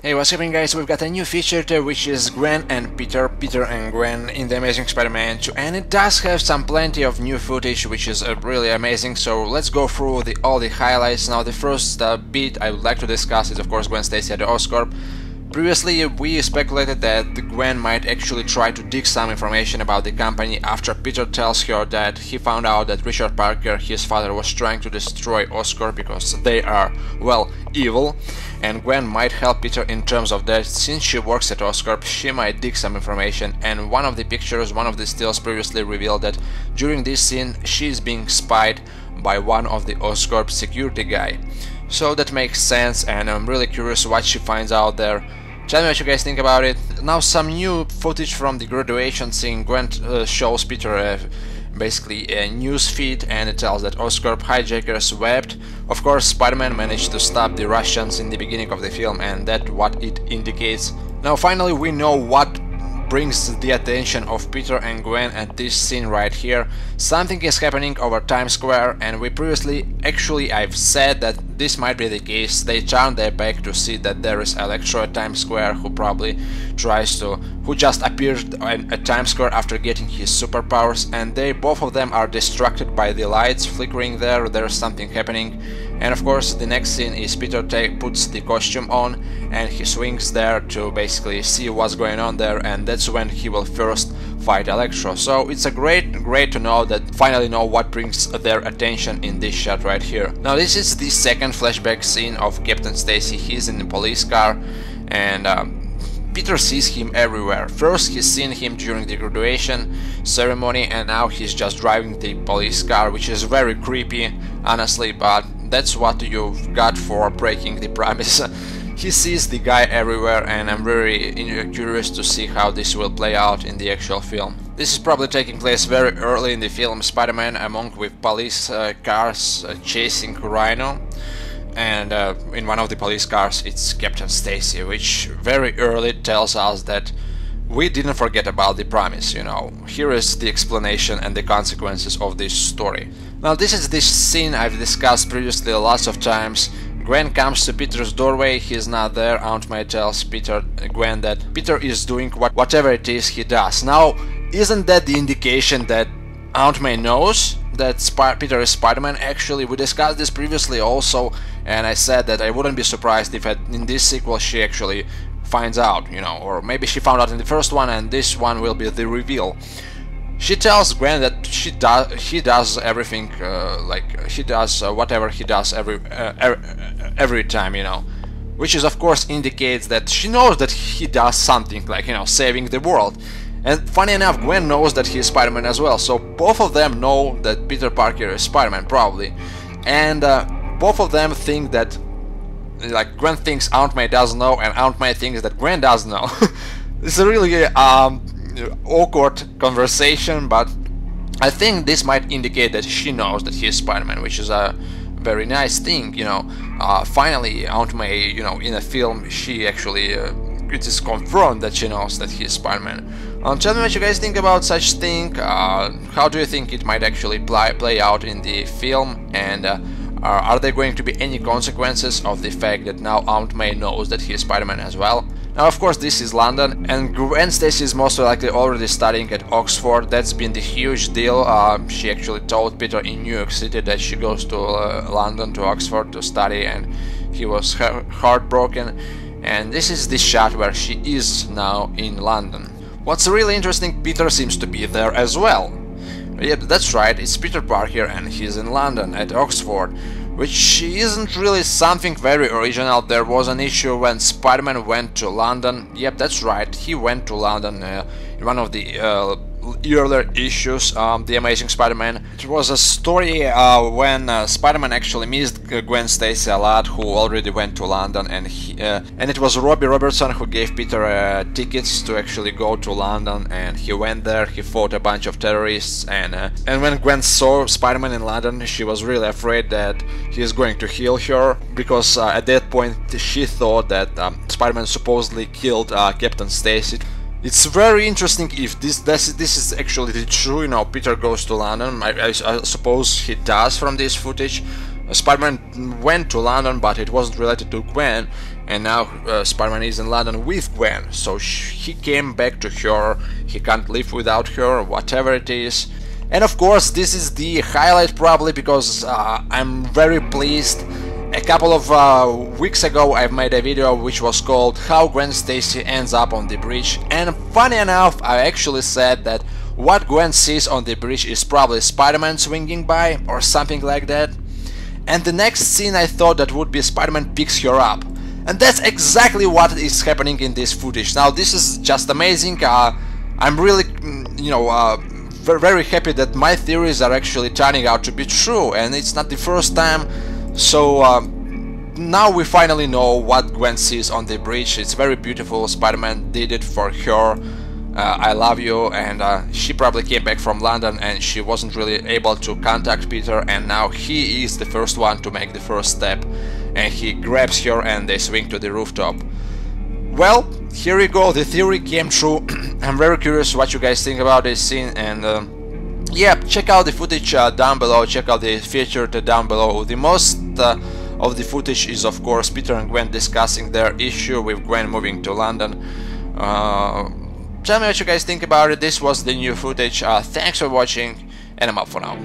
Hey, what's happening, guys? We've got a new feature which is Gwen and Peter and Gwen in the Amazing Spider-Man 2, and it does have plenty of new footage which is really amazing, so let's go through all the highlights. Now the first bit I would like to discuss is of course Gwen Stacy at the Oscorp. Previously we speculated that Gwen might actually try to dig some information about the company after Peter tells her that he found out that Richard Parker, his father, was trying to destroy Oscorp because they are, well, evil, and Gwen might help Peter in terms of that. Since she works at Oscorp, she might dig some information, and one of the pictures, one of the stills previously revealed that during this scene she is being spied by one of the Oscorp security guy. So that makes sense, and I'm really curious what she finds out there. Tell me what you guys think about it. Now some new footage from the graduation scene. Gwen shows Peter basically a news feed, and it tells that Oscorp hijackers wept. Of course, Spider-Man managed to stop the Russians in the beginning of the film, and that's what it indicates. Now finally we know what brings the attention of Peter and Gwen at this scene right here. Something is happening over Times Square, and we previously, actually I've said that this might be the case. They turned their back to see that there is Electro at Times Square who just appeared at Times Square after getting his superpowers, and both of them are distracted by the lights flickering there. There's something happening, and of course the next scene is Peter puts the costume on and he swings there to basically see what's going on there, and that's when he will first fight Electro. So it's a great to know that finally know what brings their attention in this shot right here. Now this is the second flashback scene of Captain Stacy. He's in the police car, and Peter sees him everywhere. First he's seen him during the graduation ceremony, and now he's just driving the police car, which is very creepy, honestly, but that's what you've got for breaking the promise. He sees the guy everywhere, and I'm very curious to see how this will play out in the actual film. This is probably taking place very early in the film. Spider-Man among with police cars chasing Rhino, and in one of the police cars it's Captain Stacy, which very early tells us that we didn't forget about the promise, you know. Here is the explanation and the consequences of this story. Now this is this scene I've discussed previously lots of times. Gwen comes to Peter's doorway, he's not there. Aunt May tells Gwen that Peter is doing whatever it is he does. Now, isn't that the indication that Aunt May knows that Peter is Spider-Man? Actually, we discussed this previously also, and I said that I wouldn't be surprised if in this sequel she actually finds out, you know, or maybe she found out in the first one and this one will be the reveal. She tells Gwen that he does everything, he does whatever he does every time, you know, which is of course indicates that she knows that he does something, like, you know, saving the world. And funny enough, Gwen knows that he is Spider-Man as well, so both of them know that Peter Parker is Spider-Man, probably, and both of them think that, like, Gwen thinks Aunt May doesn't know, and Aunt May thinks that Gwen doesn't know. It's a really awkward conversation, but I think this might indicate that she knows that he is Spider-Man, which is a very nice thing, you know. Finally, Aunt May, you know, in a film, she actually it is confirmed that she knows that he is Spider-Man. Tell me what you guys think about such thing. How do you think it might actually play out in the film, and are there going to be any consequences of the fact that now Aunt May knows that he is Spider-Man as well? Now of course this is London, and Gwen Stacy is most likely already studying at Oxford. That's been the huge deal. She actually told Peter in New York City that she goes to London, to Oxford to study, and he was heartbroken. And this is the shot where she is now in London. What's really interesting, Peter seems to be there as well. Yep, that's right, it's Peter Parker and he's in London at Oxford, which isn't really something very original. There was an issue when Spider-Man went to London. Yep, that's right, he went to London in one of the earlier issues, The Amazing Spider-Man. It was a story when Spider-Man actually missed Gwen Stacy a lot, who already went to London, and it was Robbie Robertson who gave Peter tickets to actually go to London, and he went there, he fought a bunch of terrorists, and when Gwen saw Spider-Man in London, she was really afraid that he is going to heal her, because at that point she thought that Spider-Man supposedly killed Captain Stacy. It's very interesting if this is actually true, you know. Peter goes to London, I suppose he does from this footage. Spider-Man went to London, but it wasn't related to Gwen, and now Spider-Man is in London with Gwen, so he came back to her, he can't live without her, whatever it is. And of course this is the highlight probably, because I'm very pleased. A couple of weeks ago I made a video which was called How Gwen Stacy Ends Up on the Bridge, and funny enough I actually said that what Gwen sees on the bridge is probably Spider-Man swinging by or something like that. And the next scene I thought that would be Spider-Man picks her up. And that's exactly what is happening in this footage. Now this is just amazing. I'm really, very happy that my theories are actually turning out to be true, and it's not the first time. So now we finally know what Gwen sees on the bridge. It's very beautiful. Spider-Man did it for her. I love you, and she probably came back from London and she wasn't really able to contact Peter, and now he is the first one to make the first step, and he grabs her and they swing to the rooftop. Well, here we go, the theory came true. I'm very curious what you guys think about this scene, and yeah, check out the footage down below, check out the feature down below. The most of the footage is of course Peter and Gwen discussing their issue with Gwen moving to London. Tell me what you guys think about it. This was the new footage. Thanks for watching, and I'm out for now.